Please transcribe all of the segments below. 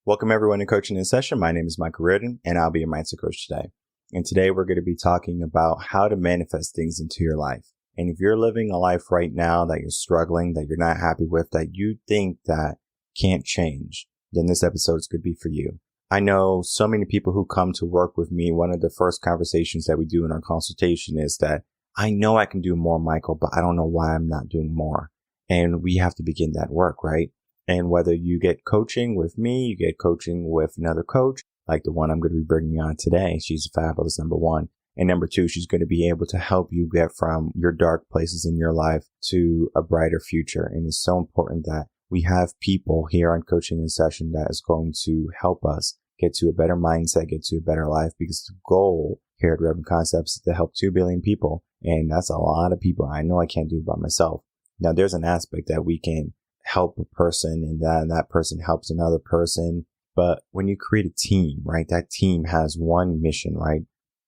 Welcome everyone to Coaching in Session. My name is Michael Rearden, and I'll be your mindset coach today. And today we're going to be talking about how to manifest things into your life. And if you're living a life right now that you're struggling, that you're not happy with, that you think that can't change, then this episode is going to be for you. I know so many people who come to work with me. One of the first conversations that we do in our consultation is that I know I can do more, Michael, but I don't know why I'm not doing more. And we have to begin that work, right? And whether you get coaching with me, you get coaching with another coach, like the one I'm going to be bringing on today. She's fabulous, number one. And number two, she's going to be able to help you get from your dark places in your life to a brighter future. And it's so important that we have people here on Coaching in Session that is going to help us get to a better mindset, get to a better life, because the goal here at Reven Concepts is to help 2 billion people. And that's a lot of people. I know I can't do it by myself. Now, there's an aspect that we can help a person and that person helps another person. But when you create a team, right, that team has one mission, right?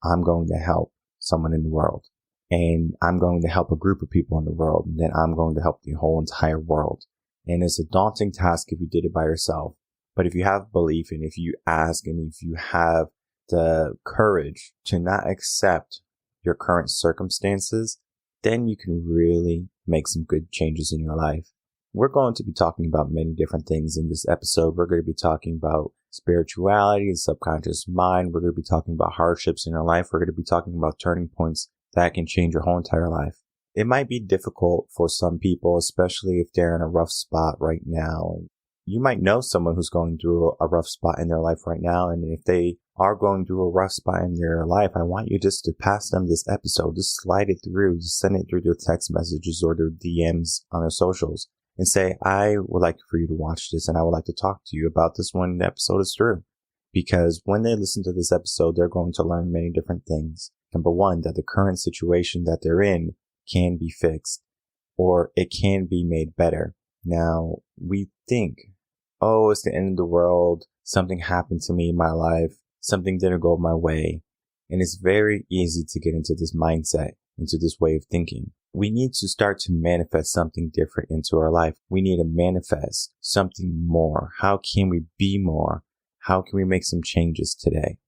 I'm going to help someone in the world, and I'm going to help a group of people in the world, and then I'm going to help the whole entire world. And it's a daunting task if you did it by yourself. But if you have belief, and if you ask, and if you have the courage to not accept your current circumstances, then you can really make some good changes in your life. We're going to be talking about many different things in this episode. We're going to be talking about spirituality and subconscious mind. We're going to be talking about hardships in your life. We're going to be talking about turning points that can change your whole entire life. It might be difficult for some people, especially if they're in a rough spot right now. You might know someone who's going through a rough spot in their life right now. And if they are going through a rough spot in their life, I want you just to pass them this episode. Just slide it through. Just send it through their text messages or their DMs on their socials. And say, I would like for you to watch this, and I would like to talk to you about this when the episode is through. Because when they listen to this episode, they're going to learn many different things. Number one, that the current situation that they're in can be fixed, or it can be made better. Now, we think, oh, it's the end of the world. Something happened to me in my life. Something didn't go my way. And it's very easy to get into this mindset, into this way of thinking. We need to start to manifest something different into our life. We need to manifest something more. How can we be more? How can we make some changes today?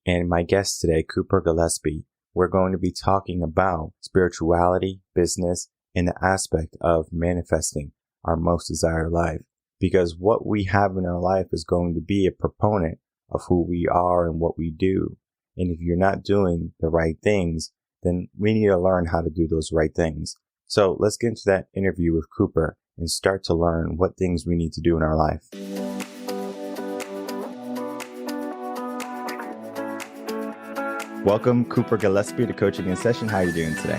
And my guest today, Cooper Gillespie, we're going to be talking about spirituality, business, and the aspect of manifesting our most desired life. Because what we have in our life is going to be a proponent of who we are and what we do. And if you're not doing the right things, then we need to learn how to do those right things. So let's get into that interview with Cooper and start to learn what things we need to do in our life. Welcome, Cooper Gillespie, to Coaching in Session. How are you doing today?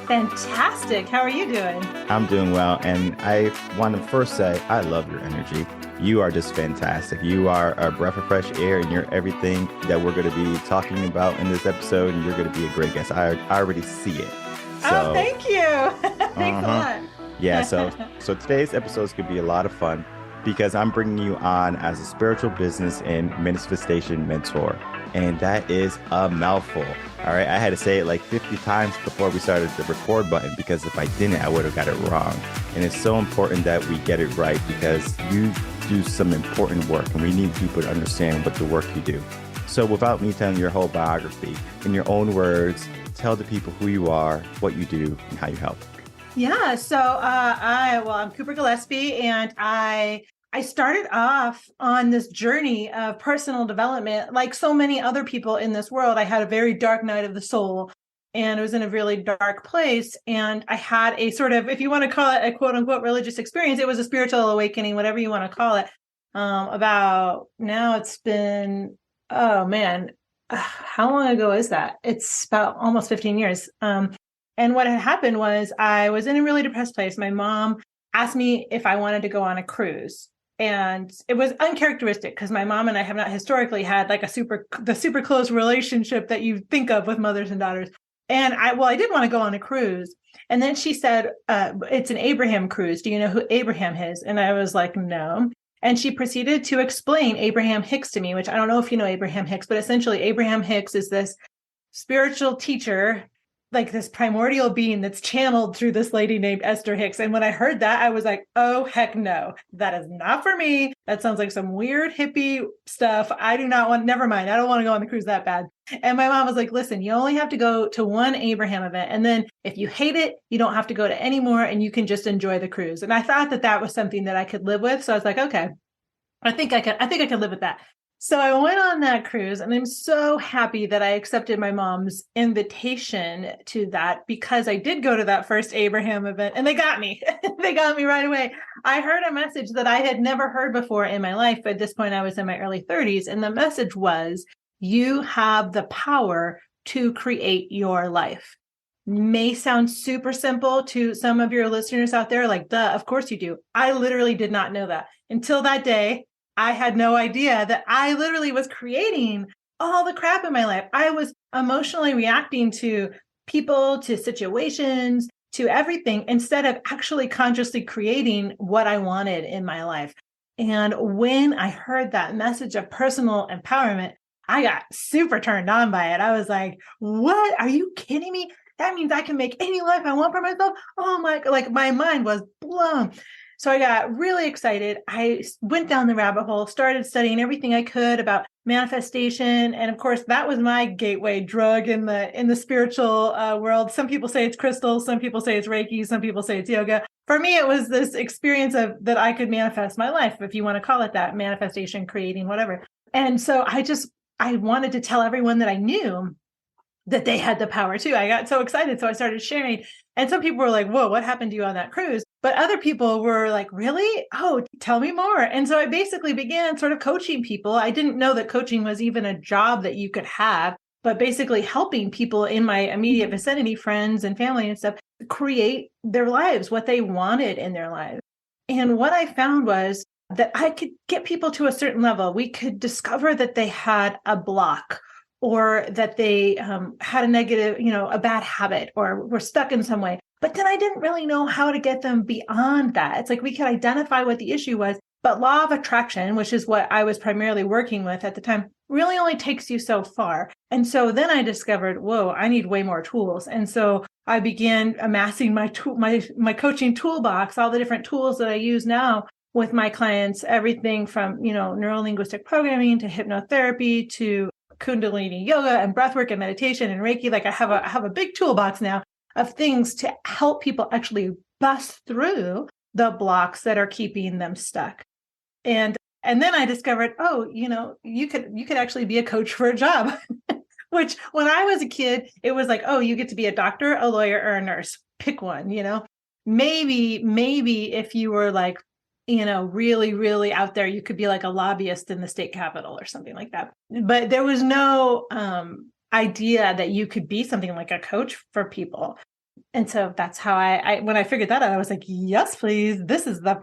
Fantastic. How are you doing? I'm doing well. And I want to first say, I love your energy. You are just fantastic. You are a breath of fresh air, and you're everything that we're going to be talking about in this episode. And you're going to be a great guest. I already see it. So, thank you. Thanks a lot. Yeah. So today's episode is going to be a lot of fun because I'm bringing you on as a spiritual business and manifestation mentor. And that is a mouthful. All right. I had to say it like 50 times before we started the record button, because if I didn't, I would have got it wrong. And it's so important that we get it right, because you do some important work and we need people to understand what the work you do. So without me telling your whole biography, in your own words, tell the people who you are, what you do, and how you help. Yeah. So I'm Cooper Gillespie, and I started off on this journey of personal development. Like so many other people in this world, I had a very dark night of the soul, and it was in a really dark place. And I had a sort of, if you want to call it a quote unquote religious experience, it was a spiritual awakening, whatever you want to call it. About now it's been, oh man, how long ago is that? It's about almost 15 years. And what had happened was I was in a really depressed place. My mom asked me if I wanted to go on a cruise. And it was uncharacteristic because my mom and I have not historically had like the super close relationship that you think of with mothers and daughters. And I did want to go on a cruise. And then she said, it's an Abraham cruise. Do you know who Abraham is? And I was like, no. And she proceeded to explain Abraham Hicks to me, which I don't know if you know Abraham Hicks, but essentially Abraham Hicks is this spiritual teacher like this primordial being that's channeled through this lady named Esther Hicks. And when I heard that, I was like, oh, heck no, that is not for me. That sounds like some weird hippie stuff. I do not want, never mind. I don't want to go on the cruise that bad. And my mom was like, listen, you only have to go to one Abraham event. And then if you hate it, you don't have to go to any more and you can just enjoy the cruise. And I thought that that was something that I could live with. So I was like, okay, I think I could live with that. So I went on that cruise and I'm so happy that I accepted my mom's invitation to that because I did go to that first Abraham event and they got me. They got me right away. I heard a message that I had never heard before in my life. At this point, I was in my early 30s. And the message was, you have the power to create your life. May sound super simple to some of your listeners out there, like, duh, of course you do. I literally did not know that until that day. I had no idea that I literally was creating all the crap in my life. I was emotionally reacting to people, to situations, to everything, instead of actually consciously creating what I wanted in my life. And when I heard that message of personal empowerment, I got super turned on by it. I was like, what? Are you kidding me? That means I can make any life I want for myself. Oh my, like my mind was blown. So I got really excited. I went down the rabbit hole, started studying everything I could about manifestation. And of course, that was my gateway drug in the spiritual world. Some people say it's crystals. Some people say it's Reiki. Some people say it's yoga. For me, it was this experience of that I could manifest my life, if you want to call it that, manifestation, creating, whatever. And so I wanted to tell everyone that I knew that they had the power too. I got so excited. So I started sharing. And some people were like, whoa, what happened to you on that cruise? But other people were like, really? Oh, tell me more. And so I basically began sort of coaching people. I didn't know that coaching was even a job that you could have, but basically helping people in my immediate vicinity, friends and family and stuff, create their lives, what they wanted in their lives. And what I found was that I could get people to a certain level. We could discover that they had a block, or that they had a negative, a bad habit, or were stuck in some way. But then I didn't really know how to get them beyond that. It's like we could identify what the issue was, but law of attraction, which is what I was primarily working with at the time, really only takes you so far. And so then I discovered, whoa, I need way more tools. And so I began amassing my coaching toolbox, all the different tools that I use now with my clients, everything from, neuro-linguistic programming to hypnotherapy to Kundalini yoga and breathwork and meditation and Reiki. Like I have a big toolbox now of things to help people actually bust through the blocks that are keeping them stuck. And then I discovered, you could actually be a coach for a job, which when I was a kid, it was like, oh, you get to be a doctor, a lawyer, or a nurse. Pick one, maybe if you were like, really, really out there, you could be like a lobbyist in the state capitol or something like that. But there was no idea that you could be something like a coach for people. And so that's how I when I figured that out, I was like, yes, please. This is what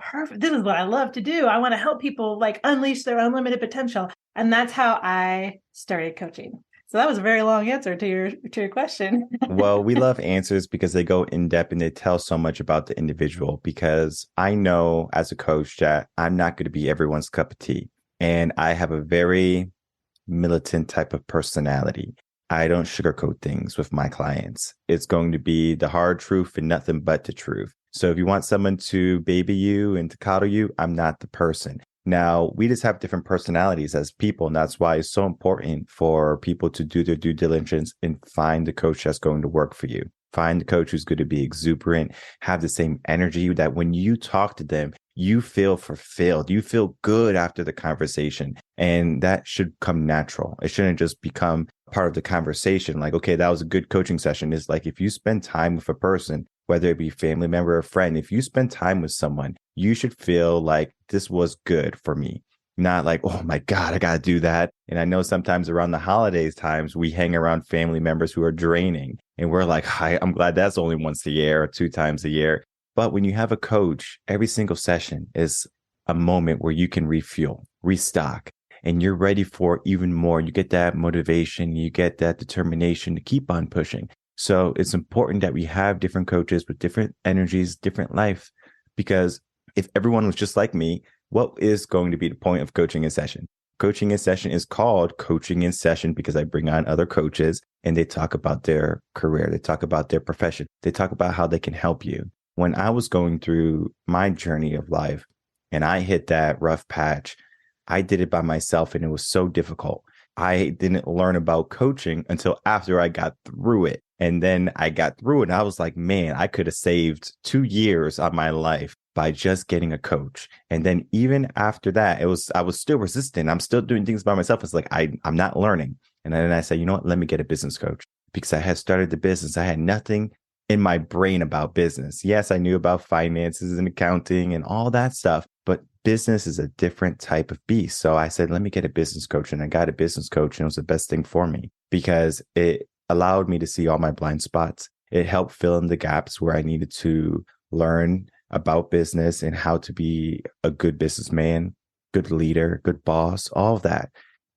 I love to do. I want to help people like unleash their unlimited potential. And that's how I started coaching. So that was a very long answer to your question. Well, we love answers because they go in depth and they tell so much about the individual, because I know as a coach that I'm not going to be everyone's cup of tea. And I have a very militant type of personality. I don't sugarcoat things with my clients. It's going to be the hard truth and nothing but the truth. So if you want someone to baby you and to coddle you, I'm not the person. Now, we just have different personalities as people, and that's why it's so important for people to do their due diligence and find the coach that's going to work for you. Find the coach who's going to be exuberant, have the same energy that when you talk to them, you feel fulfilled. You feel good after the conversation, and that should come natural. It shouldn't just become part of the conversation. Like, okay, that was a good coaching session. It's like if you spend time with a person, whether it be family member or friend, if you spend time with someone, you should feel like this was good for me. Not like, oh my God, I got to do that. And I know sometimes around the holidays times, we hang around family members who are draining. And we're like, hi, I'm glad that's only once a year or 2 times a year. But when you have a coach, every single session is a moment where you can refuel, restock, and you're ready for even more. You get that motivation, you get that determination to keep on pushing. So it's important that we have different coaches with different energies, different life, because if everyone was just like me, what is going to be the point of coaching in session? Coaching in session is called coaching in session because I bring on other coaches and they talk about their career. They talk about their profession. They talk about how they can help you. When I was going through my journey of life and I hit that rough patch, I did it by myself and it was so difficult. I didn't learn about coaching until after I got through it. And then I got through it and I was like, man, I could have saved 2 years of my life by just getting a coach. And then even after that, I was still resistant. I'm still doing things by myself. It's like, I'm not learning. And then I said, you know what, let me get a business coach, because I had started the business. I had nothing in my brain about business. Yes, I knew about finances and accounting and all that stuff, but business is a different type of beast. So I said, let me get a business coach. And I got a business coach, and it was the best thing for me because it allowed me to see all my blind spots. It helped fill in the gaps where I needed to learn about business and how to be a good businessman, good leader, good boss, all of that.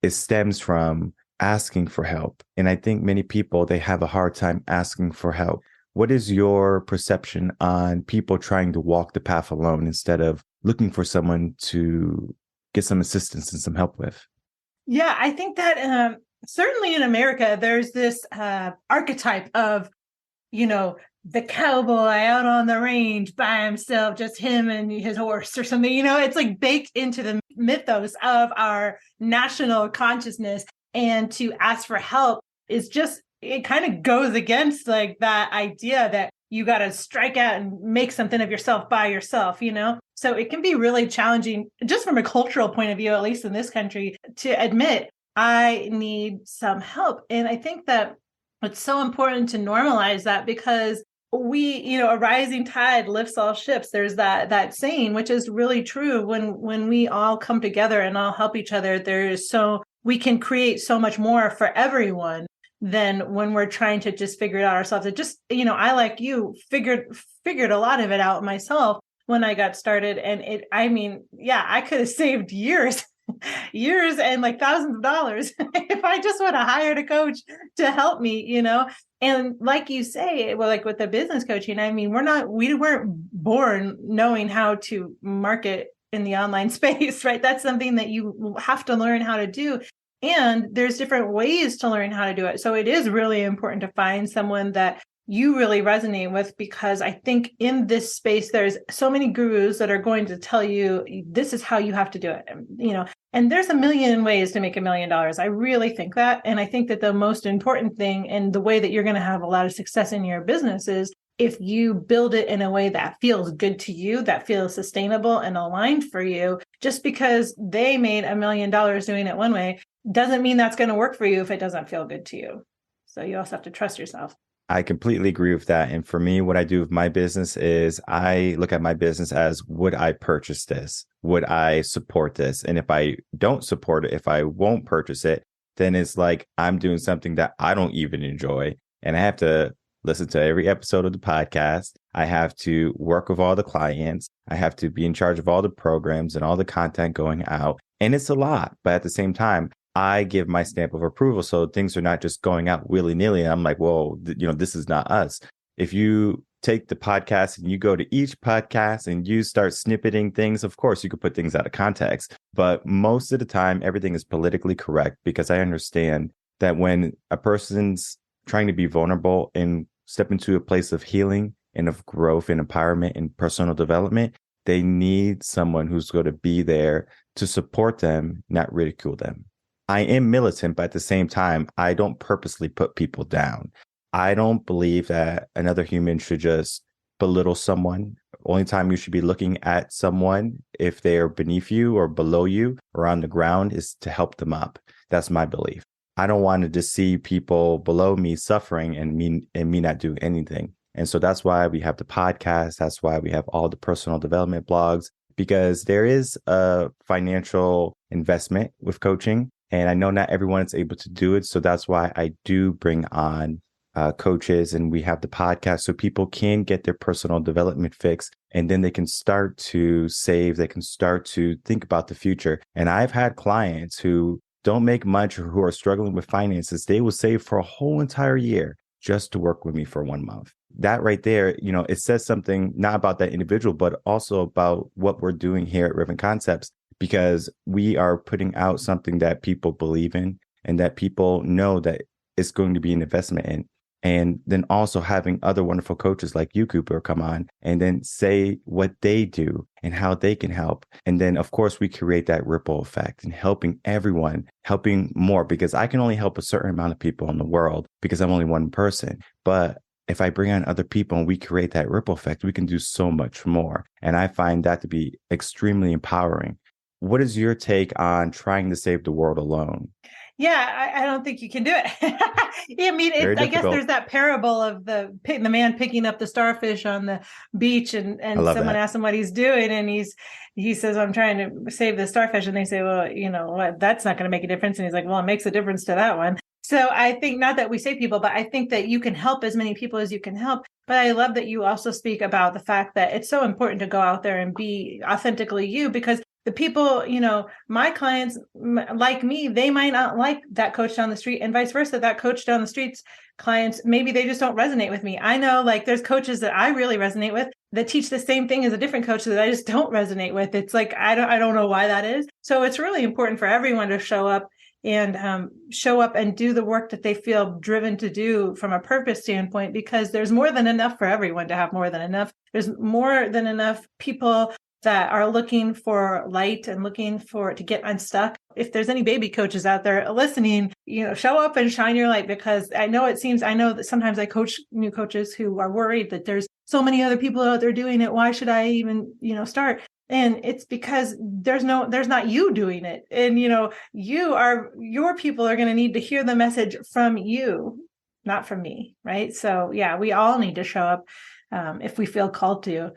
It stems from asking for help. And I think many people, they have a hard time asking for help. What is your perception on people trying to walk the path alone instead of looking for someone to get some assistance and some help with? Yeah, I think that certainly in America, there's this archetype of, the cowboy out on the range by himself, just him and his horse or something. It's like baked into the mythos of our national consciousness. And to ask for help is just, it kind of goes against like that idea that you got to strike out and make something of yourself by yourself, So it can be really challenging just from a cultural point of view, at least in this country, to admit I need some help. And I think that it's so important to normalize that because a rising tide lifts all ships. There's that saying, which is really true. When we all come together and all help each other, we can create so much more for everyone than when we're trying to just figure it out ourselves. It just, I, like you, figured a lot of it out myself when I got started. And I could have saved years and like thousands of dollars if I just would have hired a coach to help me, And like you say, well, like with the business coaching, we weren't born knowing how to market in the online space, right? That's something that you have to learn how to do. And there's different ways to learn how to do it. So it is really important to find someone that you really resonate with, because I think in this space, there's so many gurus that are going to tell you, this is how you have to do it, and there's a million ways to make $1 million. I really think that. And I think that the most important thing and the way that you're going to have a lot of success in your business is if you build it in a way that feels good to you, that feels sustainable and aligned for you. Just because they made $1 million doing it one way doesn't mean that's going to work for you if it doesn't feel good to you. So you also have to trust yourself. I completely agree with that. And for me, what I do with my business is I look at my business as, would I purchase this? Would I support this? And if I don't support it, if I won't purchase it, then it's like I'm doing something that I don't even enjoy. And I have to listen to every episode of the podcast. I have to work with all the clients. I have to be in charge of all the programs and all the content going out. And it's a lot. But at the same time, I give my stamp of approval. So things are not just going out willy-nilly. I'm like, well, this is not us. If you take the podcast and you go to each podcast and you start snippeting things, of course, you could put things out of context. But most of the time, everything is politically correct, because I understand that when a person's trying to be vulnerable and step into a place of healing and of growth and empowerment and personal development, they need someone who's going to be there to support them, not ridicule them. I am militant, but at the same time, I don't purposely put people down. I don't believe that another human should just belittle someone. Only time you should be looking at someone, if they are beneath you or below you or on the ground, is to help them up. That's my belief. I don't want to just see people below me suffering and me not doing anything. And so that's why we have the podcast. That's why we have all the personal development blogs, because there is a financial investment with coaching. And I know not everyone is able to do it. So that's why I do bring on coaches, and we have the podcast so people can get their personal development fix, and then they can start to save. They can start to think about the future. And I've had clients who don't make much or who are struggling with finances. They will save for a whole entire year just to work with me for 1 month. That right there, it says something not about that individual, but also about what we're doing here at Reven Concepts, because we are putting out something that people believe in and that people know that it's going to be an investment in. And then also having other wonderful coaches like you, Cooper, come on and then say what they do and how they can help. And then, of course, we create that ripple effect and helping everyone, helping more, because I can only help a certain amount of people in the world because I'm only one person. But if I bring on other people and we create that ripple effect, we can do so much more. And I find that to be extremely empowering. What is your take on trying to save the world alone? Yeah, I don't think you can do it. I mean, I guess there's that parable of the man picking up the starfish on the beach, and someone asks him what he's doing, and he says, "I'm trying to save the starfish," and they say, "Well, that's not going to make a difference." And he's like, "Well, it makes a difference to that one." So I think not that we save people, but I think that you can help as many people as you can help. But I love that you also speak about the fact that it's so important to go out there and be authentically you, because the people, my clients like me, they might not like that coach down the street, and vice versa. That coach down the street's clients, maybe they just don't resonate with me. I know, like, there's coaches that I really resonate with that teach the same thing as a different coach that I just don't resonate with. It's like, I don't know why that is. So it's really important for everyone to show up and do the work that they feel driven to do from a purpose standpoint, because there's more than enough for everyone to have more than enough. There's more than enough people that are looking for light and looking to get unstuck. If there's any baby coaches out there listening, show up and shine your light, because I know that sometimes I coach new coaches who are worried that there's so many other people out there doing it. Why should I even, start? And it's because there's not you doing it. And, your people are going to need to hear the message from you, not from me. Right. So yeah, we all need to show up if we feel called to,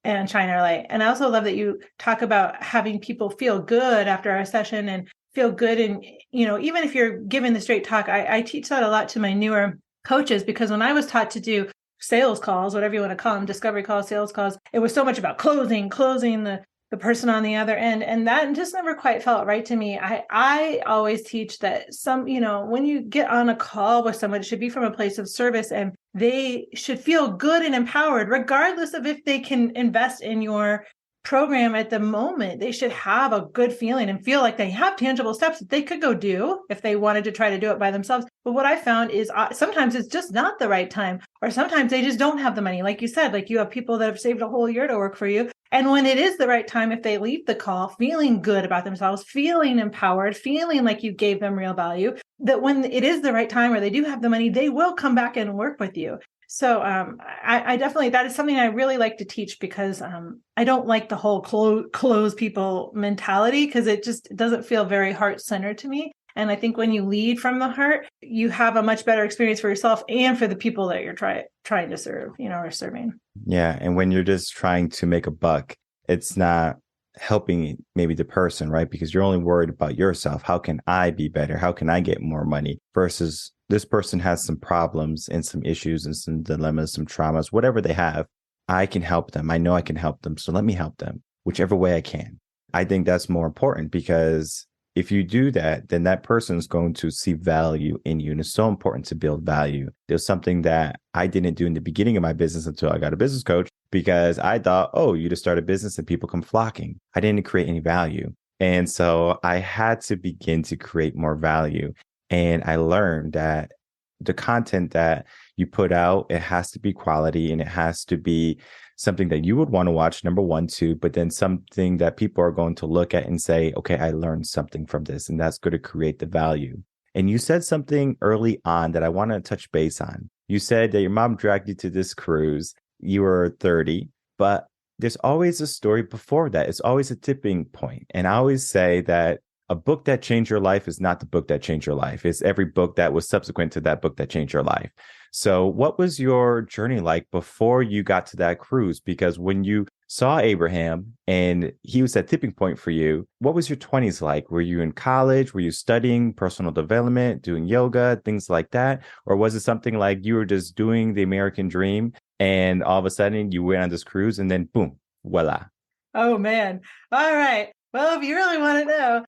and shine our light. And I also love that you talk about having people feel good after our session and feel good. And, even if you're giving the straight talk, I teach that a lot to my newer coaches, because when I was taught to do sales calls, whatever you want to call them, discovery calls, sales calls, it was so much about closing the person on the other end. And that just never quite felt right to me. I always teach that when you get on a call with someone, it should be from a place of service, and they should feel good and empowered, regardless of if they can invest in your program at the moment. They should have a good feeling and feel like they have tangible steps that they could go do if they wanted to try to do it by themselves. But what I found is sometimes it's just not the right time, or sometimes they just don't have the money. Like you said, like you have people that have saved a whole year to work for you. And when it is the right time, if they leave the call feeling good about themselves, feeling empowered, feeling like you gave them real value, that when it is the right time or they do have the money, they will come back and work with you. So I definitely, that is something I really like to teach, because I don't like the whole close people mentality, because it just doesn't feel very heart-centered to me. And I think when you lead from the heart, you have a much better experience for yourself and for the people that you're trying to serve, or serving. Yeah. And when you're just trying to make a buck, it's not helping maybe the person, right? Because you're only worried about yourself. How can I be better? How can I get more money? Versus this person has some problems and some issues and some dilemmas, some traumas, whatever they have. I can help them. I know I can help them. So let me help them whichever way I can. I think that's more important, because if you do that, then that person is going to see value in you. And it's so important to build value. There's something that I didn't do in the beginning of my business until I got a business coach, because I thought, you just start a business and people come flocking. I didn't create any value. And so I had to begin to create more value. And I learned that the content that you put out, it has to be quality, and it has to be something that you would want to watch, number one, two, but then something that people are going to look at and say, okay, I learned something from this, and that's going to create the value. And you said something early on that I want to touch base on. You said that your mom dragged you to this cruise. You were 30, but there's always a story before that. It's always a tipping point. And I always say that a book that changed your life is not the book that changed your life. It's every book that was subsequent to that book that changed your life. So what was your journey like before you got to that cruise? Because when you saw Abraham and he was at tipping point for you, what was your 20s like? Were you in college? Were you studying personal development, doing yoga, things like that? Or was it something like you were just doing the American dream and all of a sudden you went on this cruise and then boom, voila. Oh, man. All right. Well, if you really want to know,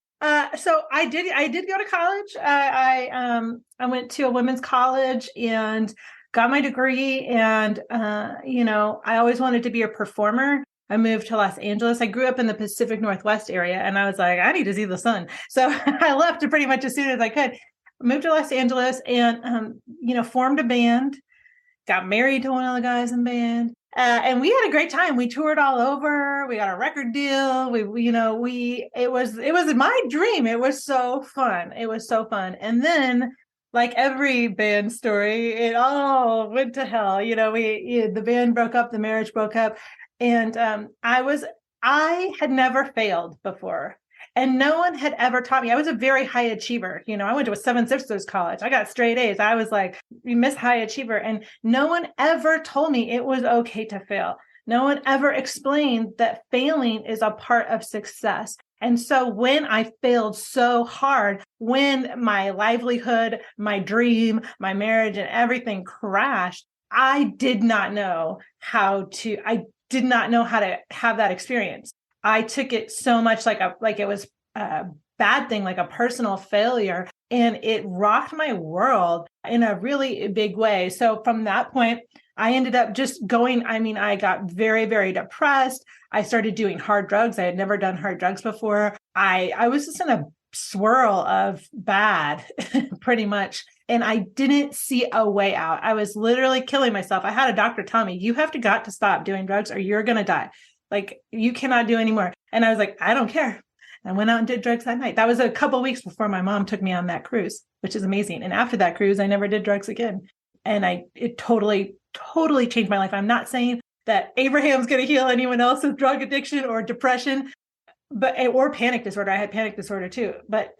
so I did go to college. I went to a women's college and got my degree. And, I always wanted to be a performer. I moved to Los Angeles. I grew up in the Pacific Northwest area, and I was like, I need to see the sun. So I left pretty much as soon as I could. moved to Los Angeles and, formed a band, got married to one of the guys in the band. And we had a great time. We toured all over. We got a record deal. It was my dream. It was so fun. It was so fun. And then, like every band story, it all went to hell. The band broke up, the marriage broke up. And I had never failed before. And no one had ever taught me. I was a very high achiever. I went to a Seven Sisters college. I got straight A's. I was like, Miss High Achiever. And no one ever told me it was okay to fail. No one ever explained that failing is a part of success. And so when I failed so hard, when my livelihood, my dream, my marriage, and everything crashed, I did not know how to have that experience. I took it so much like it was a bad thing, like a personal failure, and it rocked my world in a really big way. So from that point, I ended up just going, I got very, very depressed. I started doing hard drugs. I had never done hard drugs before. I was just in a swirl of bad, pretty much. And I didn't see a way out. I was literally killing myself. I had a doctor tell me, you have got to stop doing drugs or you're going to die. Like, you cannot do anymore. And I was like, I don't care. I went out and did drugs that night. That was a couple of weeks before my mom took me on that cruise, which is amazing. And after that cruise, I never did drugs again. And it totally, totally changed my life. I'm not saying that Abraham's going to heal anyone else's drug addiction or depression, or panic disorder. I had panic disorder too. But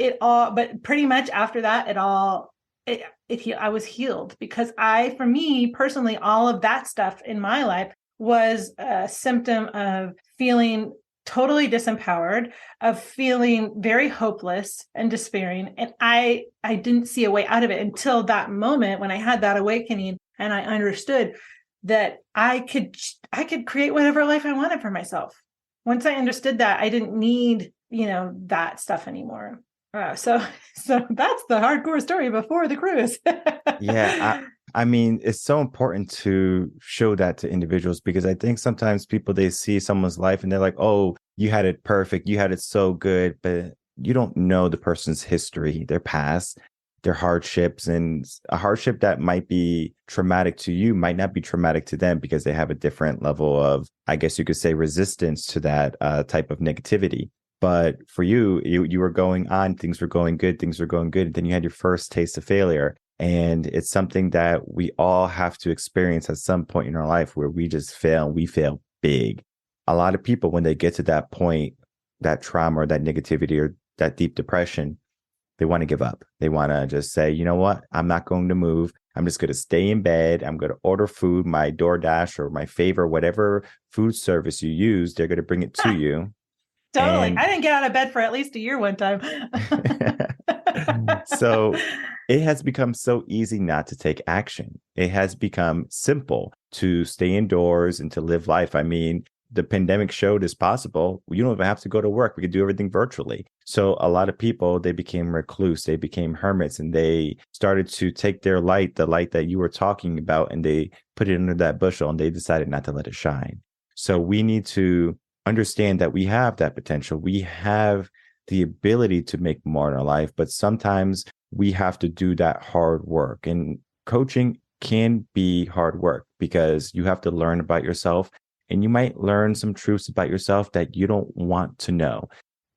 pretty much after that, I was healed because for me personally, all of that stuff in my life was a symptom of feeling totally disempowered, of feeling very hopeless and despairing. And I didn't see a way out of it until that moment when I had that awakening and I understood that I could create whatever life I wanted for myself. Once I understood that, I didn't need, that stuff anymore. So that's the hardcore story before the cruise. Yeah. It's so important to show that to individuals because I think sometimes people, they see someone's life and they're like, oh, you had it perfect. You had it so good. But you don't know the person's history, their past, their hardships, and a hardship that might be traumatic to you might not be traumatic to them because they have a different level of, I guess you could say, resistance to that type of negativity. But for you were going on, things were going good. And then you had your first taste of failure. And it's something that we all have to experience at some point in our life where we just fail. We fail big. A lot of people, when they get to that point, that trauma or that negativity or that deep depression, they want to give up. They want to just say, you know what? I'm not going to move. I'm just going to stay in bed. I'm going to order food, my DoorDash or my Favor, whatever food service you use, they're going to bring it to you. Totally. I didn't get out of bed for at least a year one time. So it has become so easy not to take action. It has become simple to stay indoors and to live life. The pandemic showed it's possible. You don't even have to go to work. We could do everything virtually. So a lot of people, they became recluse, they became hermits, and they started to take their light, the light that you were talking about, and they put it under that bushel and they decided not to let it shine. So we need to understand that we have that potential. We have the ability to make more in our life, but sometimes we have to do that hard work. And coaching can be hard work because you have to learn about yourself and you might learn some truths about yourself that you don't want to know.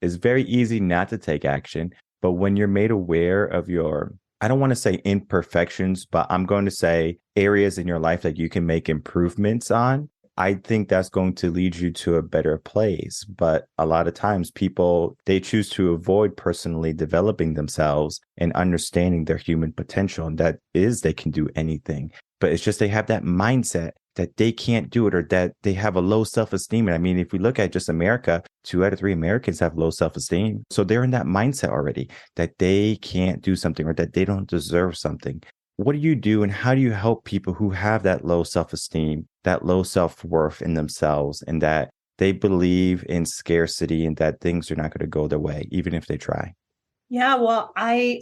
It's very easy not to take action, but when you're made aware of your, I don't want to say imperfections, but I'm going to say areas in your life that you can make improvements on, I think that's going to lead you to a better place. But a lot of times people, they choose to avoid personally developing themselves and understanding their human potential. And that is, they can do anything. But it's just they have that mindset that they can't do it or that they have a low self-esteem. And if we look at just America, 2 out of 3 Americans have low self-esteem. So they're in that mindset already that they can't do something or that they don't deserve something. What do you do and how do you help people who have that low self-esteem, that low self-worth in themselves, and that they believe in scarcity and that things are not going to go their way, even if they try? Yeah, well, I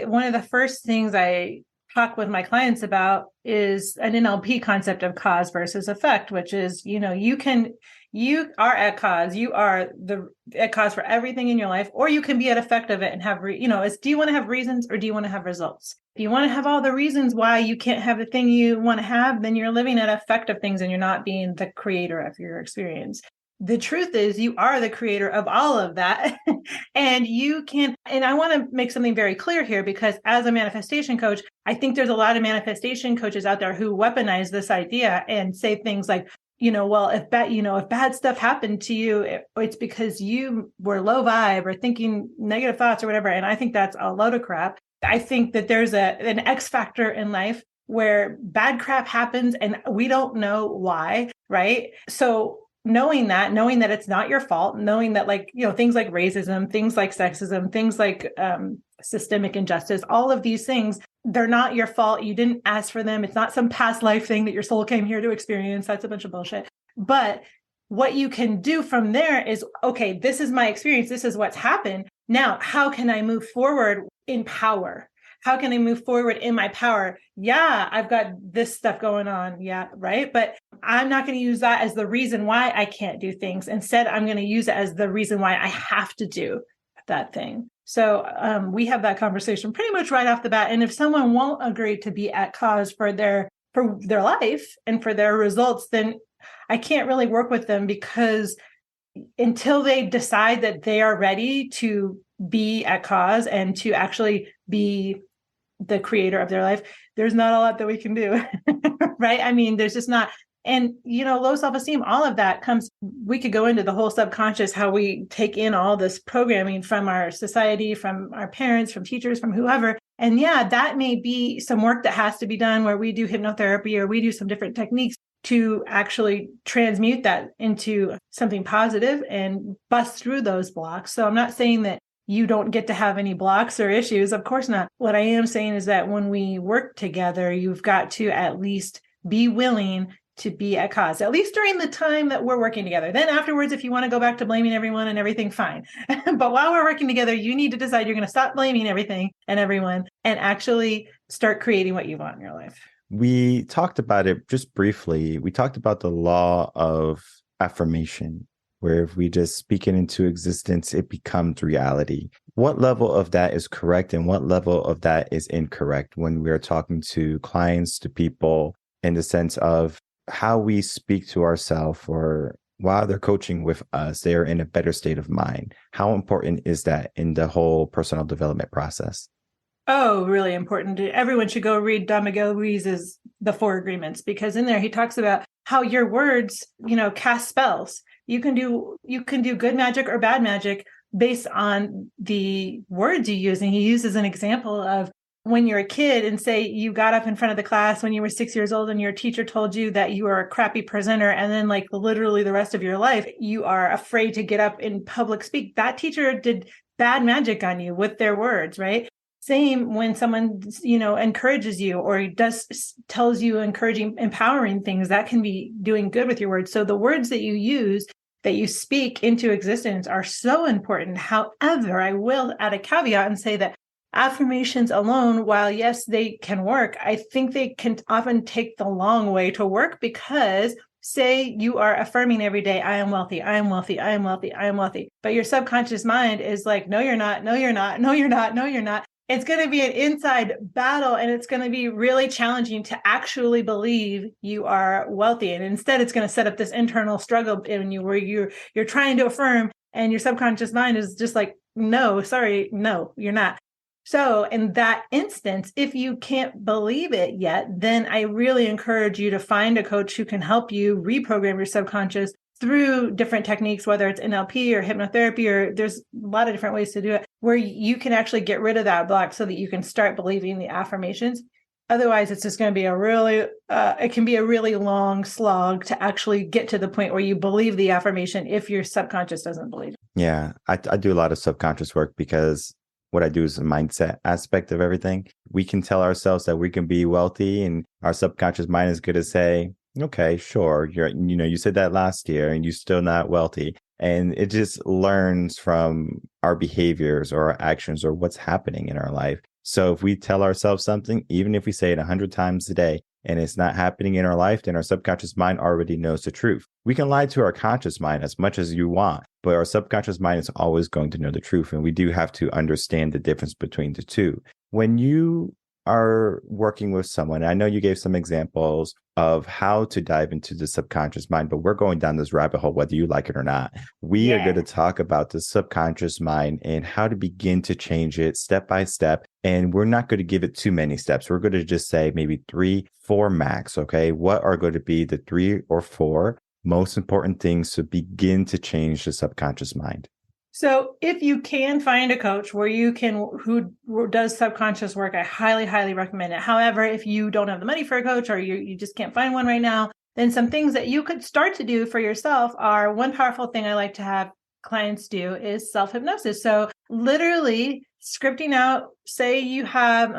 one of the first things I talk with my clients about is an NLP concept of cause versus effect, which is, you You are at cause. You are the at cause for everything in your life, or you can be at effect of it and have, do you want to have reasons or do you want to have results? If you want to have all the reasons why you can't have the thing you want to have, then you're living at effect of things and you're not being the creator of your experience. The truth is you are the creator of all of that. And you can, and I want to make something very clear here, because as a manifestation coach, I think there's a lot of manifestation coaches out there who weaponize this idea and say things like, well, if bad stuff happened to you, it's because you were low vibe or thinking negative thoughts or whatever. And I think that's a load of crap. I think that there's an X factor in life where bad crap happens and we don't know why, right? So knowing that it's not your fault, knowing that things like racism, things like sexism, things like systemic injustice, all of these things, they're not your fault. You didn't ask for them. It's not some past life thing that your soul came here to experience. That's a bunch of bullshit. But what you can do from there is, okay, this is my experience. This is what's happened. Now, how can I move forward in power? How can I move forward in my power? Yeah, I've got this stuff going on. Yeah, right. But I'm not going to use that as the reason why I can't do things. Instead, I'm going to use it as the reason why I have to do that thing. So we have that conversation pretty much right off the bat. And if someone won't agree to be at cause for their life and for their results, then I can't really work with them, because until they decide that they are ready to be at cause and to actually be the creator of their life, there's not a lot that we can do. Right? I mean, there's just not. And, low self-esteem, all of that comes, we could go into the whole subconscious, how we take in all this programming from our society, from our parents, from teachers, from whoever. And yeah, that may be some work that has to be done, where we do hypnotherapy or we do some different techniques to actually transmute that into something positive and bust through those blocks. So I'm not saying that you don't get to have any blocks or issues. Of course not. What I am saying is that when we work together, you've got to at least be willing to be at cause, at least during the time that we're working together. Then afterwards, if you want to go back to blaming everyone and everything, fine. But while we're working together, you need to decide you're going to stop blaming everything and everyone and actually start creating what you want in your life. We talked about it just briefly. We talked about the law of affirmation, where if we just speak it into existence, it becomes reality. What level of that is correct and what level of that is incorrect when we're talking to clients, to people, in the sense of how we speak to ourselves, or while they're coaching with us, they are in a better state of mind? How important is that in the whole personal development process? Oh, really important. Everyone should go read Don Miguel Ruiz's The Four Agreements, because in there he talks about how your words, cast spells. You can do good magic or bad magic based on the words you use. And he uses an example of when you're a kid and say you got up in front of the class when you were 6 years old and your teacher told you that you were a crappy presenter, and then literally the rest of your life you are afraid to get up in public speak. That teacher did bad magic on you with their words, right? Same when someone, encourages you or tells you encouraging, empowering things, that can be doing good with your words. So the words that you use, that you speak into existence, are so important. However, I will add a caveat and say that affirmations alone, while yes, they can work, I think they can often take the long way to work, because say you are affirming every day, I am wealthy, I am wealthy, I am wealthy, I am wealthy. But your subconscious mind is like, no, you're not, no, you're not, no, you're not, no, you're not. It's going to be an inside battle, and it's going to be really challenging to actually believe you are wealthy. And instead, it's going to set up this internal struggle in you where you're trying to affirm, and your subconscious mind is just like, no, sorry, no, you're not. So in that instance, if you can't believe it yet, then I really encourage you to find a coach who can help you reprogram your subconscious through different techniques, whether it's NLP or hypnotherapy, or there's a lot of different ways to do it, where you can actually get rid of that block so that you can start believing the affirmations. Otherwise, it's just going to be it can be a really long slog to actually get to the point where you believe the affirmation if your subconscious doesn't believe it. Yeah, I do a lot of subconscious work, because what I do is the mindset aspect of everything. We can tell ourselves that we can be wealthy, and our subconscious mind is good to say, okay, sure, you said that last year and you're still not wealthy. And it just learns from our behaviors or our actions or what's happening in our life. So if we tell ourselves something, even if we say it 100 times a day and it's not happening in our life, then our subconscious mind already knows the truth. We can lie to our conscious mind as much as you want, but our subconscious mind is always going to know the truth. And we do have to understand the difference between the two. When you are working with someone, I know you gave some examples of how to dive into the subconscious mind, but we're going down this rabbit hole, whether you like it or not. We are going to talk about the subconscious mind and how to begin to change it step by step. And we're not going to give it too many steps. We're going to just say maybe 3, 4 max. Okay. What are going to be the 3 or 4 most important things to begin to change the subconscious mind? So if you can find a coach who does subconscious work, I highly, highly recommend it. However, if you don't have the money for a coach or you just can't find one right now, then some things that you could start to do for yourself are, one powerful thing I like to have clients do is self-hypnosis. So literally scripting out, say you have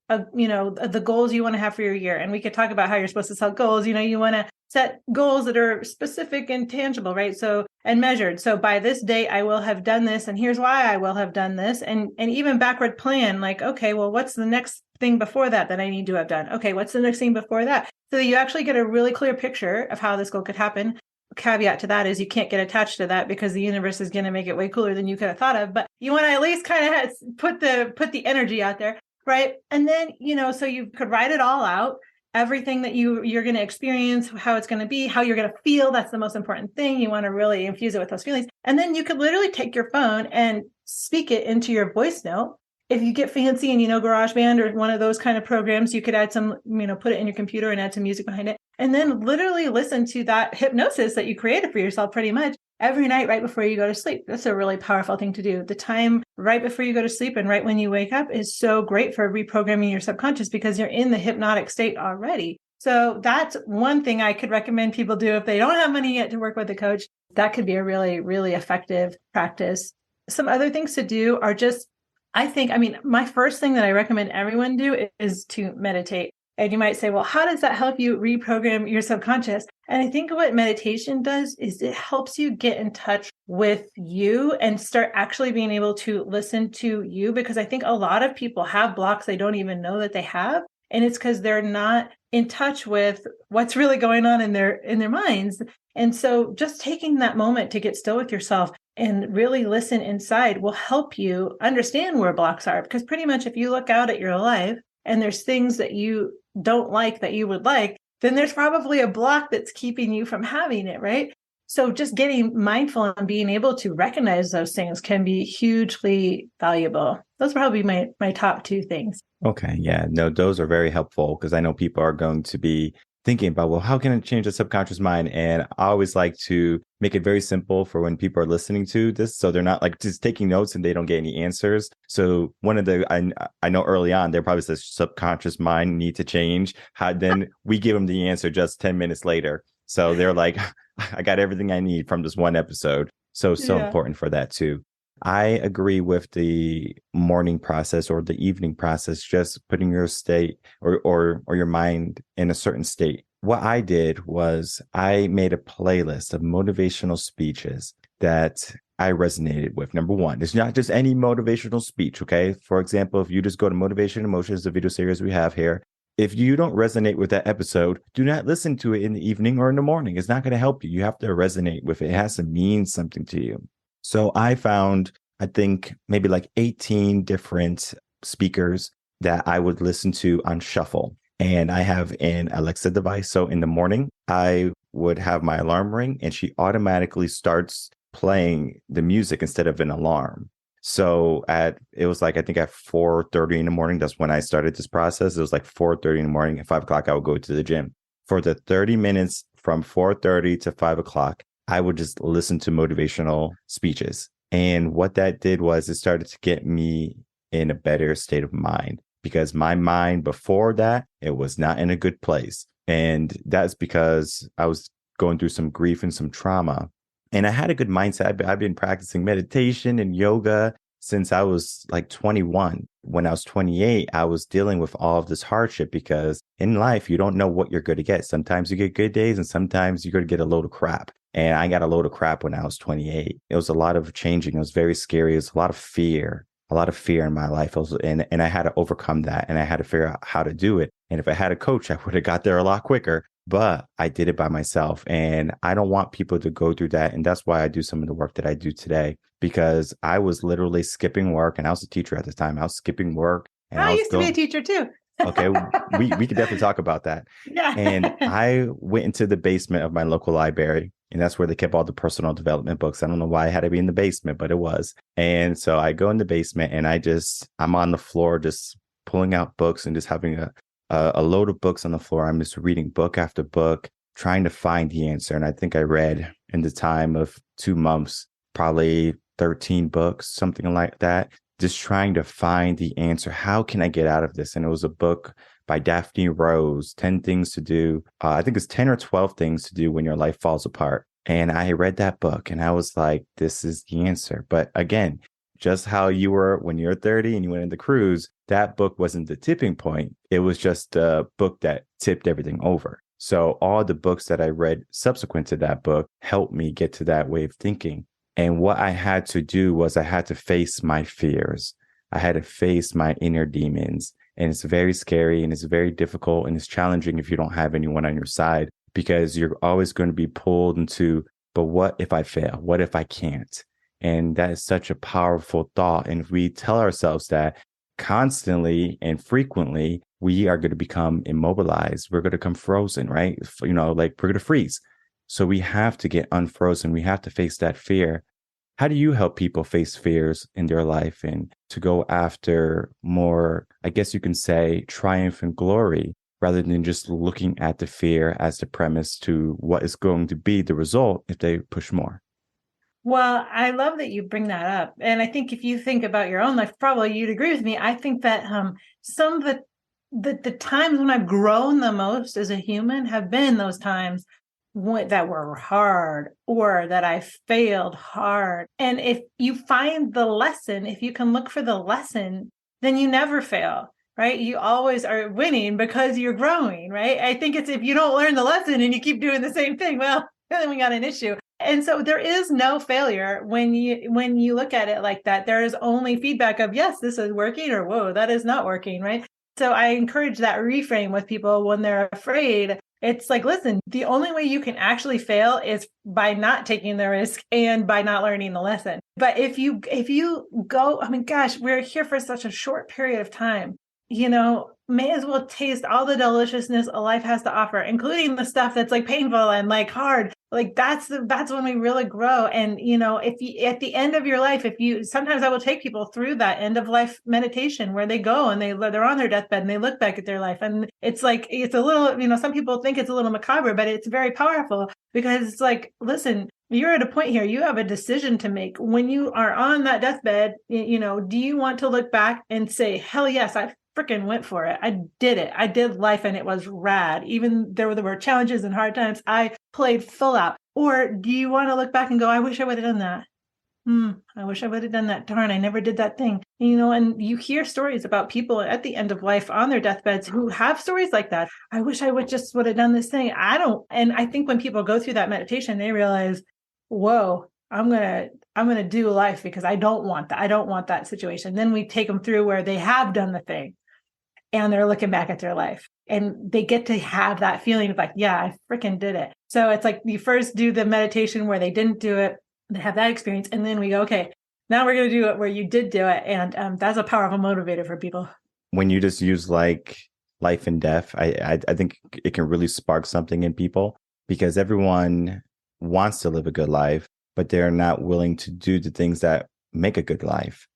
the goals you want to have for your year. And we could talk about how you're supposed to set goals. You want to set goals that are specific and tangible, right? So, and measured. So by this date, I will have done this. And here's why I will have done this. And even backward plan, like, okay, well, what's the next thing before that I need to have done? Okay, what's the next thing before that? So that you actually get a really clear picture of how this goal could happen. Caveat to that is you can't get attached to that because the universe is going to make it way cooler than you could have thought of. But you want to at least kind of put the energy out there. Right. And then, so you could write it all out, everything that you're going to experience, how it's going to be, how you're going to feel. That's the most important thing. You want to really infuse it with those feelings. And then you could literally take your phone and speak it into your voice note. If you get fancy and GarageBand or one of those kind of programs, you could add some, put it in your computer and add some music behind it. And then literally listen to that hypnosis that you created for yourself pretty much every night right before you go to sleep. That's a really powerful thing to do. The time right before you go to sleep and right when you wake up is so great for reprogramming your subconscious because you're in the hypnotic state already. So that's one thing I could recommend people do if they don't have money yet to work with a coach. That could be a really, really effective practice. Some other things to do are just, my first thing that I recommend everyone do is to meditate. And you might say, well, how does that help you reprogram your subconscious? And I think what meditation does is it helps you get in touch with you and start actually being able to listen to you, because I think a lot of people have blocks they don't even know that they have. And it's because they're not in touch with what's really going on in their minds. And so just taking that moment to get still with yourself and really listen inside will help you understand where blocks are. Because pretty much if you look out at your life and there's things that you don't like that you would like, then there's probably a block that's keeping you from having it, right? So just getting mindful and being able to recognize those things can be hugely valuable. Those are probably my top 2 things. Okay. Yeah. No, those are very helpful because I know people are going to be thinking about, well, how can I change the subconscious mind? And I always like to make it very simple for when people are listening to this. So they're not like just taking notes and they don't get any answers. So one of the, I know early on, there probably says subconscious mind need to change. Then we give them the answer just 10 minutes later. So they're like, I got everything I need from this one episode. So important for that too. I agree with the morning process or the evening process, just putting your state or your mind in a certain state. What I did was I made a playlist of motivational speeches that I resonated with. Number one, it's not just any motivational speech. Okay. For example, if you just go to Motivation Emotions, the video series we have here, if you don't resonate with that episode, do not listen to it in the evening or in the morning. It's not going to help you. You have to resonate with it. It has to mean something to you. So I found, I think, maybe like 18 different speakers that I would listen to on shuffle. And I have an Alexa device. So in the morning, I would have my alarm ring and she automatically starts playing the music instead of an alarm. So it was like, I think at 4:30 in the morning, that's when I started this process. It was like 4:30 in the morning. At 5 o'clock, I would go to the gym. For the 30 minutes from 4:30 to 5 o'clock, I would just listen to motivational speeches. And what that did was it started to get me in a better state of mind, because my mind before that, it was not in a good place. And that's because I was going through some grief and some trauma. And I had a good mindset. I've been practicing meditation and yoga since I was like 21. When I was 28, I was dealing with all of this hardship because in life, you don't know what you're going to get. Sometimes you get good days and sometimes you're going to get a load of crap. And I got a load of crap when I was 28. It was a lot of changing. It was very scary. It was a lot of fear in my life. And I had to overcome that. And I had to figure out how to do it. And if I had a coach, I would have got there a lot quicker. but I did it by myself. And I don't want people to go through that. And that's why I do some of the work that I do today, because I was literally skipping work. And I was a teacher at the time. I was skipping work and I I was used to be a going, teacher too. okay, we could definitely talk about that. And Yeah. I went into the basement of my local library, and that's where they kept all the personal development books. I don't know why I had to be in the basement, but it was. And so I go in the basement and I'm on the floor just pulling out books and just having a load of books on the floor. I'm just reading book after book, trying to find the answer. And I think I read in the time of 2 months, probably 13 books, something like that, just trying to find the answer. How can I get out of this? And it was a book by Daphne Rose, 10 Things to Do. I think it's 10 or 12 things to do when your life falls apart. And I read that book and I was like, this is the answer. But again, just how you were when you're 30 and you went into cruise, that book wasn't the tipping point. It was just a book that tipped everything over. So all the books that I read subsequent to that book helped me get to that way of thinking. And what I had to do was I had to face my fears. I had to face my inner demons. And it's very scary and it's very difficult and it's challenging if you don't have anyone on your side, because you're always going to be pulled into, but what if I fail? What if I can't? And that is such a powerful thought. And if we tell ourselves that constantly and frequently, we are going to become immobilized. We're going to become frozen, right? Like we're going to freeze. So we have to get unfrozen. We have to face that fear. How do you help people face fears in their life and to go after more, I guess you can say, triumph and glory, rather than just looking at the fear as the premise to what is going to be the result if they push more? Well, I love that you bring that up. And I think if you think about your own life, probably you'd agree with me. I think that some of the times when I've grown the most as a human have been those times that were hard or that I failed hard. And if you find the lesson, if you can look for the lesson, then you never fail, right? You always are winning because you're growing, right? I think it's if you don't learn the lesson and you keep doing the same thing, well, then we got an issue. And so there is no failure when you look at it like that. There is only feedback of, yes, this is working, or whoa, that is not working, right? So I encourage that reframe with people when they're afraid. It's like, listen, the only way you can actually fail is by not taking the risk and by not learning the lesson. But if you go, I mean, gosh, we're here for such a short period of time, may as well taste all the deliciousness a life has to offer, including the stuff that's like painful and like hard. Like that's when we really grow. And, if you, at the end of your life, sometimes I will take people through that end of life meditation where they go and they're on their deathbed and they look back at their life. And it's like, it's a little, some people think it's a little macabre, but it's very powerful because it's like, listen, you're at a point here, you have a decision to make when you are on that deathbed. Do you want to look back and say, hell yes, I freaking went for it. I did it. I did life and it was rad. Even there were challenges and hard times. I played full out. Or do you want to look back and go, I wish I would have done that. I wish I would have done that. Darn, I never did that thing. And you hear stories about people at the end of life on their deathbeds who have stories like that. I wish I would have done this thing. And I think when people go through that meditation, they realize, whoa, I'm going to do life because I don't want that. I don't want that situation. Then we take them through where they have done the thing and they're looking back at their life and they get to have that feeling of like, yeah, I freaking did it. So it's like you first do the meditation where they didn't do it. They have that experience. And then we go, okay, now we're going to do it where you did do it. And that's a powerful motivator for people. When you just use like life and death, I think it can really spark something in people, because everyone wants to live a good life, but they're not willing to do the things that make a good life.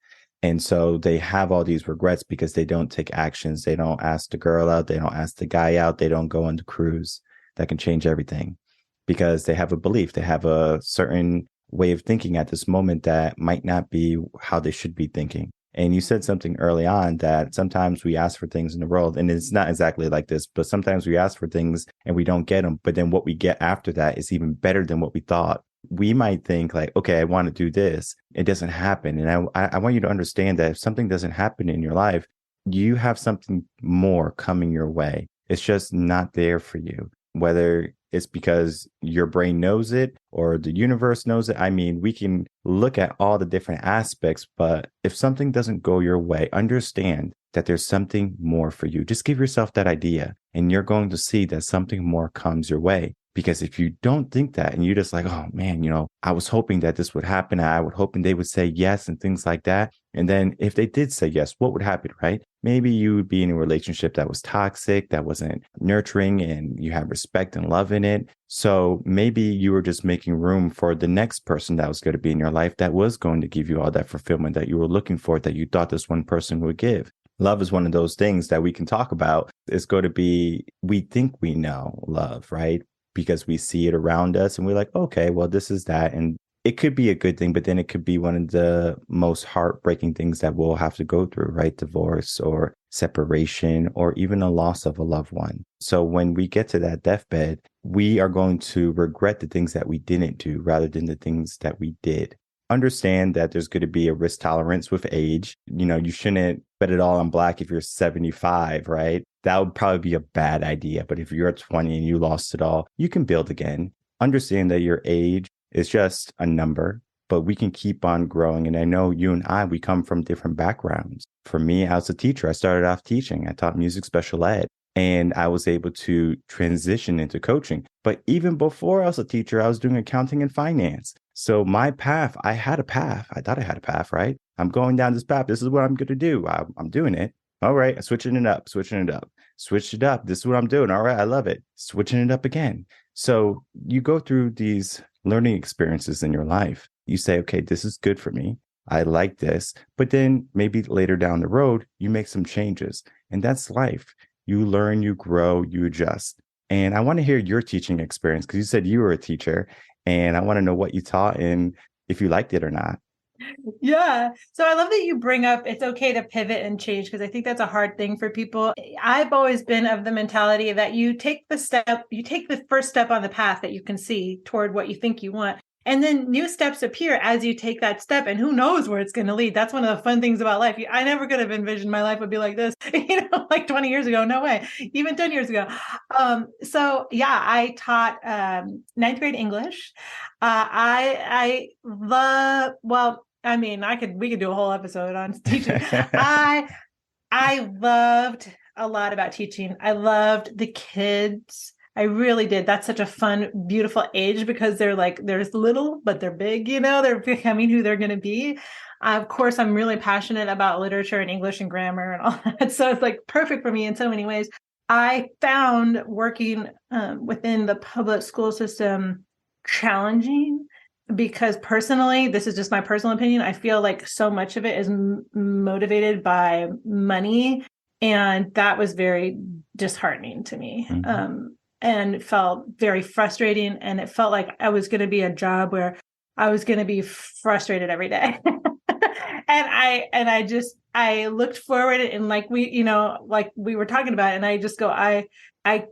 And so they have all these regrets because they don't take actions. They don't ask the girl out. They don't ask the guy out. They don't go on the cruise that can change everything, because they have a belief. They have a certain way of thinking at this moment that might not be how they should be thinking. And you said something early on that sometimes we ask for things in the world, and it's not exactly like this, but sometimes we ask for things and we don't get them. But then what we get after that is even better than what we thought. We might think like, okay, I want to do this. It doesn't happen. And I want you to understand that if something doesn't happen in your life, you have something more coming your way. It's just not there for you, whether it's because your brain knows it or the universe knows it. I mean, we can look at all the different aspects, but if something doesn't go your way, understand that there's something more for you. Just give yourself that idea, and you're going to see that something more comes your way. Because if you don't think that and you're just like, oh man, I was hoping that this would happen. I would hoping they would say yes and things like that. And then if they did say yes, what would happen, right? Maybe you would be in a relationship that was toxic, that wasn't nurturing, and you have respect and love in it. So maybe you were just making room for the next person that was going to be in your life that was going to give you all that fulfillment that you were looking for, that you thought this one person would give. Love is one of those things that we can talk about. It's going to be, we think we know love, right? Because we see it around us and we're like, okay, well, this is that. And it could be a good thing, but then it could be one of the most heartbreaking things that we'll have to go through, right? Divorce or separation or even a loss of a loved one. So when we get to that deathbed, we are going to regret the things that we didn't do rather than the things that we did. Understand that there's going to be a risk tolerance with age. You shouldn't bet it all on black if you're 75, right? That would probably be a bad idea. But if you're 20 and you lost it all, you can build again. Understand that your age is just a number, but we can keep on growing. And I know you and I, we come from different backgrounds. For me, I was a teacher. I started off teaching. I taught music special ed. And I was able to transition into coaching. But even before I was a teacher, I was doing accounting and finance. So my path, I had a path. I thought I had a path, right? I'm going down this path. This is what I'm going to do. I'm doing it. All right. Switching it up. Switched it up. This is what I'm doing. All right. I love it. Switching it up again. So you go through these learning experiences in your life. You say, okay, this is good for me. I like this. But then maybe later down the road, you make some changes. And that's life. You learn, you grow, you adjust. And I want to hear your teaching experience because you said you were a teacher, and I want to know what you taught and if you liked it or not. Yeah. So I love that you bring up it's okay to pivot and change, because I think that's a hard thing for people. I've always been of the mentality that you take the first step on the path that you can see toward what you think you want. And then new steps appear as you take that step, and who knows where it's going to lead. That's one of the fun things about life. I never could have envisioned my life would be like this, like 20 years ago. No way. Even 10 years ago. So yeah, I taught ninth grade English. I love, well, I mean, we could do a whole episode on teaching. I loved a lot about teaching. I loved the kids. I really did. That's such a fun, beautiful age because they're little, but they're big, they're becoming who they're going to be. Of course, I'm really passionate about literature and English and grammar and all that. So it's like perfect for me in so many ways. I found working within the public school system challenging because personally, this is just my personal opinion. I feel like so much of it is motivated by money. And that was very disheartening to me. Mm-hmm. And it felt very frustrating. And it felt like I was going to be a job where I was going to be frustrated every day. I looked forward and like we were talking about it, and I just go, I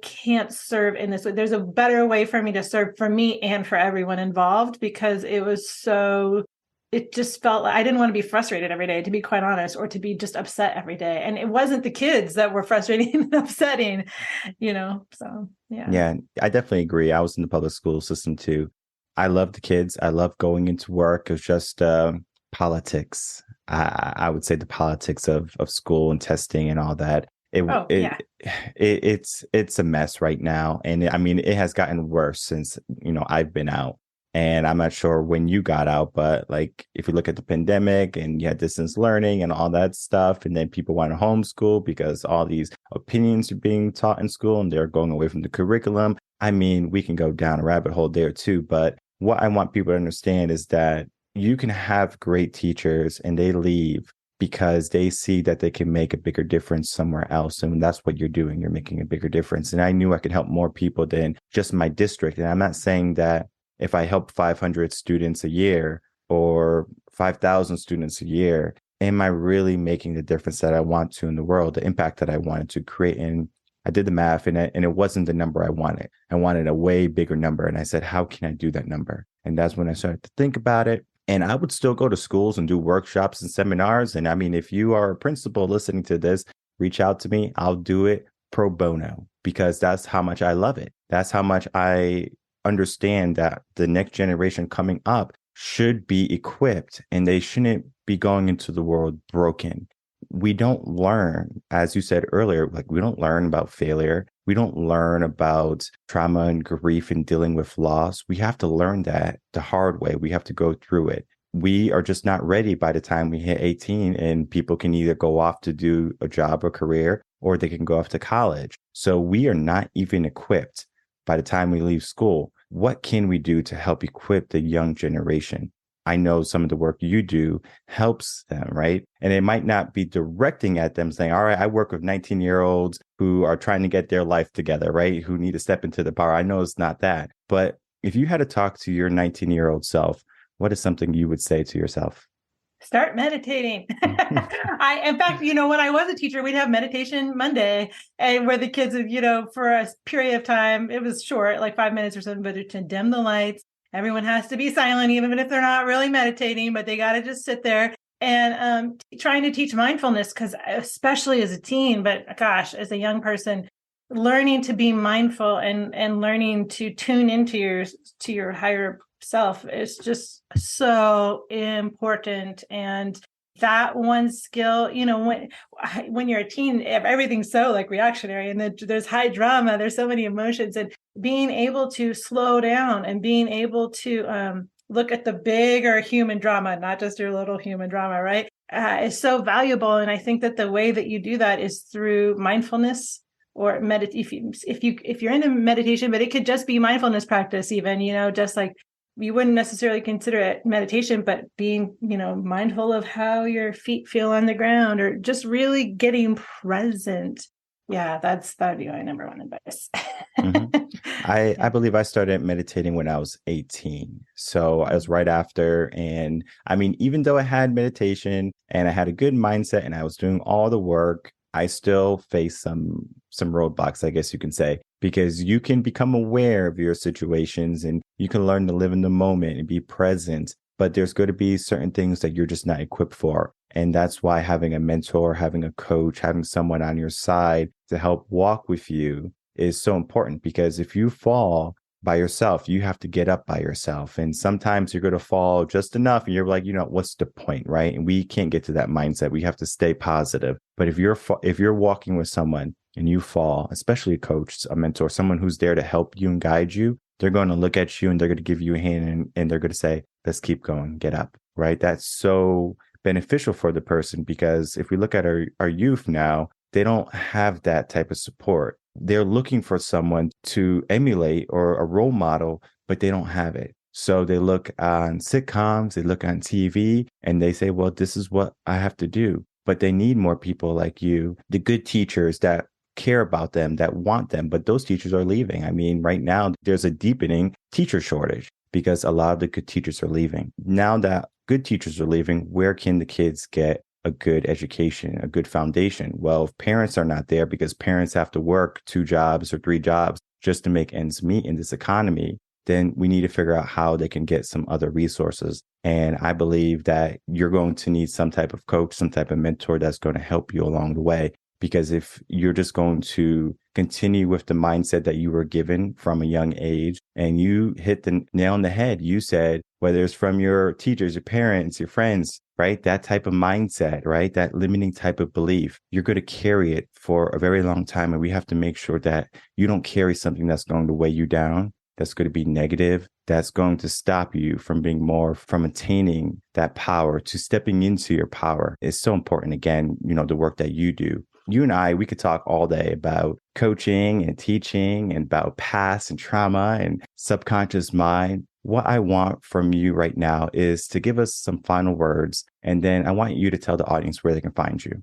can't serve in this way. There's a better way for me to serve for me and for everyone involved, because it just felt like I didn't want to be frustrated every day, to be quite honest, or to be just upset every day. And it wasn't the kids that were frustrating and upsetting, so yeah. Yeah, I definitely agree. I was in the public school system too. I love the kids. I love going into work. It's just politics. I would say the politics of school and testing and all that. It's a mess right now. And it has gotten worse since, I've been out. And I'm not sure when you got out, but like if you look at the pandemic and you had distance learning and all that stuff, and then people want to homeschool because all these opinions are being taught in school and they're going away from the curriculum. We can go down a rabbit hole there too. But what I want people to understand is that you can have great teachers and they leave because they see that they can make a bigger difference somewhere else. And that's what you're doing. You're making a bigger difference. And I knew I could help more people than just my district. And I'm not saying that if I help 500 students a year or 5,000 students a year, am I really making the difference that I want to in the world, the impact that I wanted to create? And I did the math and it wasn't the number I wanted. I wanted a way bigger number. And I said, how can I do that number? And that's when I started to think about it. And I would still go to schools and do workshops and seminars. And if you are a principal listening to this, reach out to me. I'll do it pro bono because that's how much I love it. That's how much I understand that the next generation coming up should be equipped and they shouldn't be going into the world broken. we don't learn, as you said earlier, like we don't learn about failure. We don't learn about trauma and grief and dealing with loss. We have to learn that the hard way. We have to go through it. We are just not ready by the time we hit 18, and people can either go off to do a job or career, or they can go off to college. So we are not even equipped by the time we leave school. What can we do to help equip the young generation? I know some of the work you do helps them, right? And it might not be directing at them saying, all right, I work with 19-year-olds who are trying to get their life together, right? Who need to step into the power. I know it's not that. But if you had to talk to your 19-year-old self, what is something you would say to yourself? Start meditating. In fact, when I was a teacher, we'd have meditation Monday, and where the kids would, for a period of time, it was short, like 5 minutes or something, but to dim the lights. Everyone has to be silent, even if they're not really meditating, but they got to just sit there and trying to teach mindfulness, because especially as a teen, but gosh, as a young person, learning to be mindful and learning to tune into your higher self is just so important. And that one skill, when you're a teen, everything's so like reactionary, and then there's high drama, there's so many emotions, and being able to slow down and being able to look at the bigger human drama, not just your little human drama, right, is so valuable. And I think that the way that you do that is through mindfulness, or if you're into meditation, but it could just be mindfulness practice, even, just like, you wouldn't necessarily consider it meditation, but being, mindful of how your feet feel on the ground, or just really getting present. Yeah, that'd be my number one advice. Mm-hmm. I believe I started meditating when I was 18. So I was right after. And I mean, even though I had meditation and I had a good mindset and I was doing all the work, I still face some roadblocks, I guess you can say, because you can become aware of your situations and you can learn to live in the moment and be present. But there's going to be certain things that you're just not equipped for. And that's why having a mentor, having a coach, having someone on your side to help walk with you is so important. Because if you fall by yourself, you have to get up by yourself. And sometimes you're going to fall just enough and you're like, what's the point, right? And we can't get to that mindset. We have to stay positive. But if you're walking with someone and you fall, especially a coach, a mentor, someone who's there to help you and guide you, they're going to look at you and they're going to give you a hand and they're going to say, let's keep going, get up, right? That's so beneficial for the person, because if we look at our youth now, they don't have that type of support. They're looking for someone to emulate or a role model, but they don't have it. So they look on sitcoms, they look on TV, and they say, well, this is what I have to do. But they need more people like you, the good teachers that care about them, that want them. But those teachers are leaving. I mean, right now, there's a deepening teacher shortage because a lot of the good teachers are leaving. Now that good teachers are leaving, where can the kids get a good education, a good foundation? Well, if parents are not there, because parents have to work 2 jobs or 3 jobs just to make ends meet in this economy, then we need to figure out how they can get some other resources. And I believe that you're going to need some type of coach, some type of mentor that's going to help you along the way. Because if you're just going to continue with the mindset that you were given from a young age, and you hit the nail on the head, you said, whether it's from your teachers, your parents, your friends, right? That type of mindset, right? That limiting type of belief, you're going to carry it for a very long time. And we have to make sure that you don't carry something that's going to weigh you down, that's going to be negative, that's going to stop you from attaining that power, to stepping into your power. It's so important. Again, the work that you do. You and I, we could talk all day about coaching and teaching and about past and trauma and subconscious mind. What I want from you right now is to give us some final words, and then I want you to tell the audience where they can find you.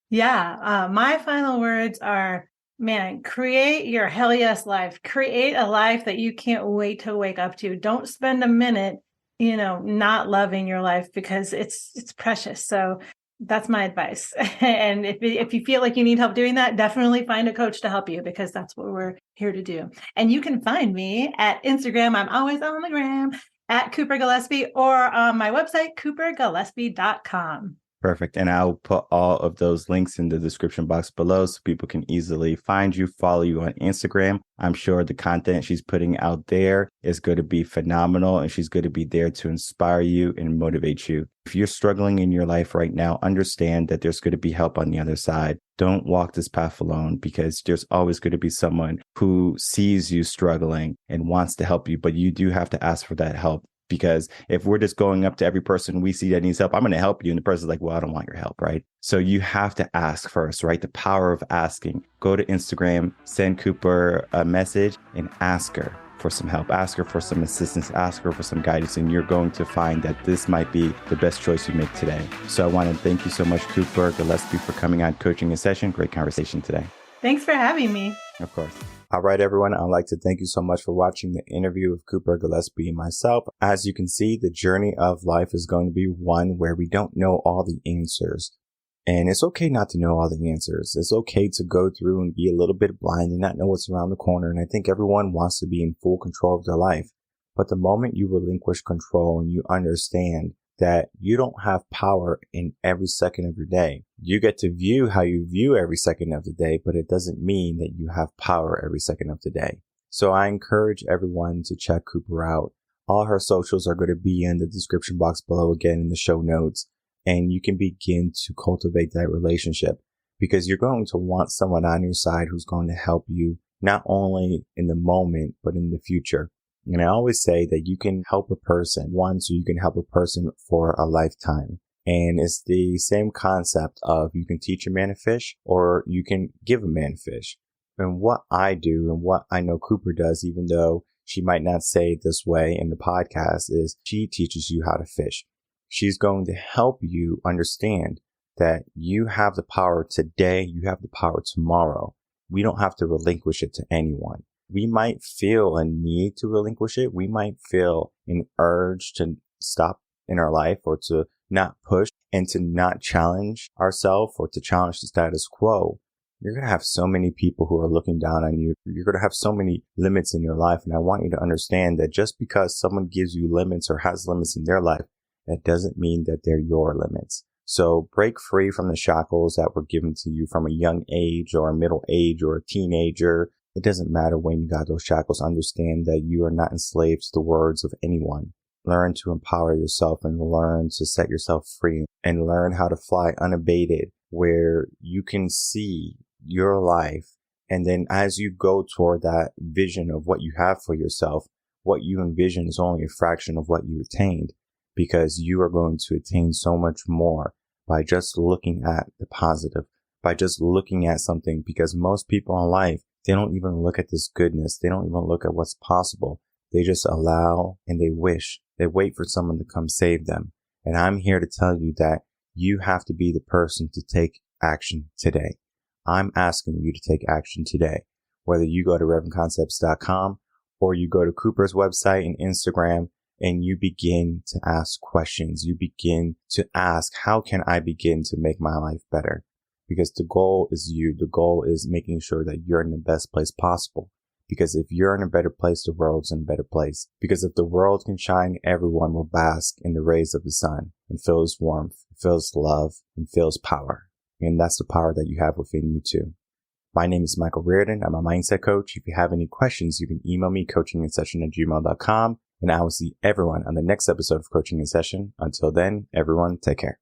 Yeah, my final words are, man, create your hell yes life. Create a life that you can't wait to wake up to. Don't spend a minute, not loving your life, because it's precious. So that's my advice. And if you feel like you need help doing that, definitely find a coach to help you, because that's what we're here to do. And you can find me at Instagram. I'm always on the gram at Cooper Gillespie, or on my website, coopergillespie.com. Perfect. And I'll put all of those links in the description box below so people can easily find you, follow you on Instagram. I'm sure the content she's putting out there is going to be phenomenal, and she's going to be there to inspire you and motivate you. If you're struggling in your life right now, understand that there's going to be help on the other side. Don't walk this path alone, because there's always going to be someone who sees you struggling and wants to help you, but you do have to ask for that help. Because if we're just going up to every person we see that needs help, I'm going to help you. And the person's like, well, I don't want your help, right? So you have to ask first, right? The power of asking. Go to Instagram, send Cooper a message and ask her for some help. Ask her for some assistance, ask her for some guidance, and you're going to find that this might be the best choice you make today. So I want to thank you so much, Cooper Gillespie, for coming on Coaching in Session. Great conversation today. Thanks for having me. Of course. All right, everyone. I'd like to thank you so much for watching the interview with Cooper Gillespie and myself. As you can see, the journey of life is going to be one where we don't know all the answers. And it's okay not to know all the answers. It's okay to go through and be a little bit blind and not know what's around the corner. And I think everyone wants to be in full control of their life. But the moment you relinquish control and you understand that you don't have power in every second of your day. You get to view how you view every second of the day, but it doesn't mean that you have power every second of the day. So I encourage everyone to check Cooper out. All her socials are going to be in the description box below, again in the show notes, and you can begin to cultivate that relationship, because you're going to want someone on your side who's going to help you not only in the moment, but in the future. And I always say that you can help a person once, or you can help a person for a lifetime. And it's the same concept of you can teach a man to fish, or you can give a man a fish. And what I do and what I know Cooper does, even though she might not say it this way in the podcast, is she teaches you how to fish. She's going to help you understand that you have the power today, you have the power tomorrow. We don't have to relinquish it to anyone. We might feel a need to relinquish it. We might feel an urge to stop in our life, or to not push and to not challenge ourselves, or to challenge the status quo. You're going to have so many people who are looking down on you. You're going to have so many limits in your life. And I want you to understand that just because someone gives you limits or has limits in their life, that doesn't mean that they're your limits. So break free from the shackles that were given to you from a young age, or a middle age, or a teenager. It doesn't matter when you got those shackles. Understand that you are not enslaved to the words of anyone. Learn to empower yourself and learn to set yourself free, and learn how to fly unabated, where you can see your life. And then as you go toward that vision of what you have for yourself, what you envision is only a fraction of what you attained, because you are going to attain so much more by just looking at the positive, by just looking at something. Because most people in life, they don't even look at this goodness. They don't even look at what's possible. They just allow and they wish. They wait for someone to come save them. And I'm here to tell you that you have to be the person to take action today. I'm asking you to take action today. Whether you go to revenconcepts.com, or you go to Cooper's website and Instagram, and you begin to ask questions. You begin to ask, how can I begin to make my life better? Because the goal is you. The goal is making sure that you're in the best place possible. Because if you're in a better place, the world's in a better place. Because if the world can shine, everyone will bask in the rays of the sun and feel his warmth, feel his love, and feel his power. And that's the power that you have within you too. My name is Michael Rearden. I'm a mindset coach. If you have any questions, you can email me, coachinginsession@gmail.com. And I will see everyone on the next episode of Coaching in Session. Until then, everyone, take care.